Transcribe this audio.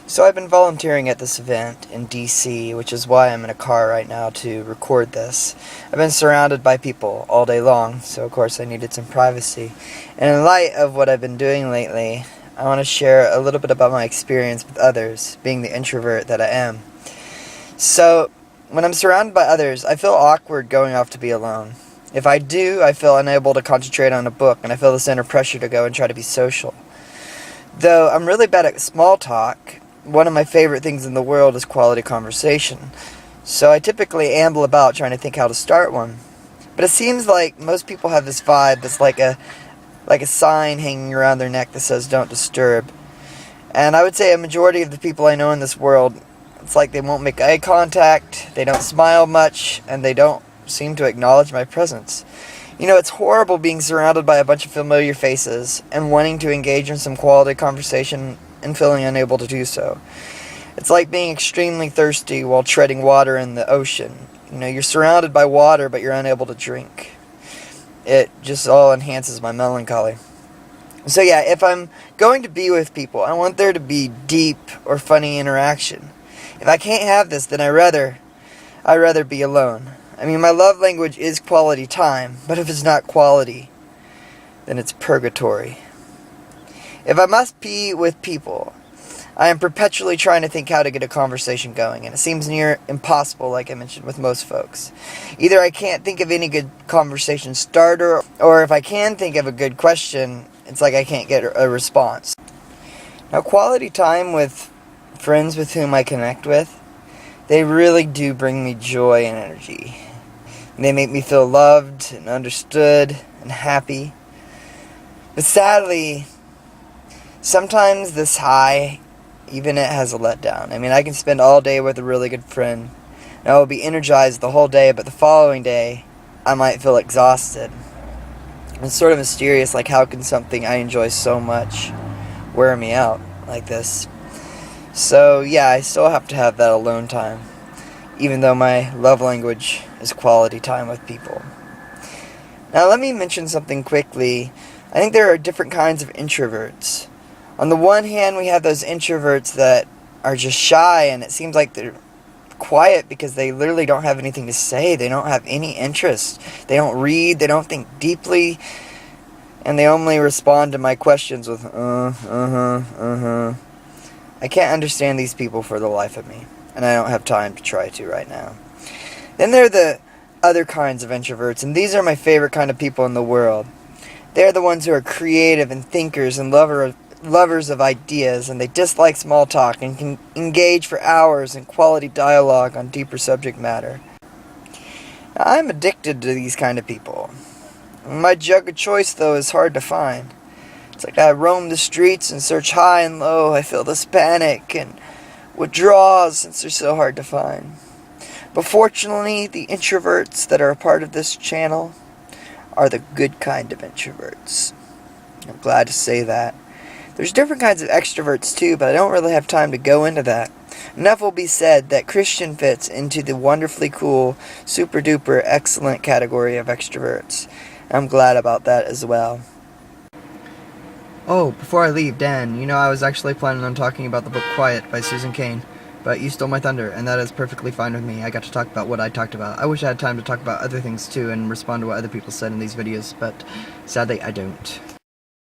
So I've been volunteering at this event in DC, which is why I'm in a car right now to record this. I've been surrounded by people all day long, so of course I needed some privacy. And in light of what I've been doing lately, I want to share a little bit about my experience with others, being the introvert that I am. So, when I'm surrounded by others, I feel awkward going off to be alone. If I do, I feel unable to concentrate on a book, and I feel this inner pressure to go and try to be social. Though I'm really bad at small talk, one of my favorite things in the world is quality conversation. So I typically amble about trying to think how to start one. But it seems like most people have this vibe that's like a sign hanging around their neck that says don't disturb. And I would say a majority of the people I know in this world, it's like they won't make eye contact, they don't smile much, and they don't seem to acknowledge my presence. You know, it's horrible being surrounded by a bunch of familiar faces and wanting to engage in some quality conversation and feeling unable to do so. It's like being extremely thirsty while treading water in the ocean. You know, you're surrounded by water, but you're unable to drink. It just all enhances my melancholy. So yeah, if I'm going to be with people, I want there to be deep or funny interaction. If I can't have this, then I'd rather be alone. I mean, my love language is quality time, but if it's not quality, then it's purgatory. If I must be with people, I am perpetually trying to think how to get a conversation going, and it seems near impossible, like I mentioned, with most folks. Either I can't think of any good conversation starter, or if I can think of a good question, it's like I can't get a response. Now, quality time with friends with whom I connect with, they really do bring me joy and energy. They make me feel loved and understood and happy. But sadly, sometimes this high, even it has a letdown. I mean, I can spend all day with a really good friend, and I will be energized the whole day, but the following day, I might feel exhausted. It's sort of mysterious, like how can something I enjoy so much wear me out like this? So yeah, I still have to have that alone time, even though my love language is quality time with people. Now let me mention something quickly. I think there are different kinds of introverts. On the one hand, we have those introverts that are just shy, and it seems like they're quiet because they literally don't have anything to say. They don't have any interest. They don't read, they don't think deeply, and they only respond to my questions with I can't understand these people for the life of me, and I don't have time to try to right now. Then there are the other kinds of introverts, and these are my favorite kind of people in the world. They're the ones who are creative and thinkers and lovers of ideas, and they dislike small talk and can engage for hours in quality dialogue on deeper subject matter. Now, I'm addicted to these kind of people. My jug of choice, though, is hard to find. It's like I roam the streets and search high and low. I feel this panic and withdrawals since they're so hard to find. But fortunately, the introverts that are a part of this channel are the good kind of introverts. I'm glad to say that. There's different kinds of extroverts too, but I don't really have time to go into that. Enough will be said that Christian fits into the wonderfully cool, super duper excellent category of extroverts. I'm glad about that as well. Oh, before I leave, Dan, you know I was actually planning on talking about the book Quiet by Susan Cain, but you stole my thunder, and that is perfectly fine with me. I got to talk about what I talked about. I wish I had time to talk about other things too and respond to what other people said in these videos, but sadly I don't.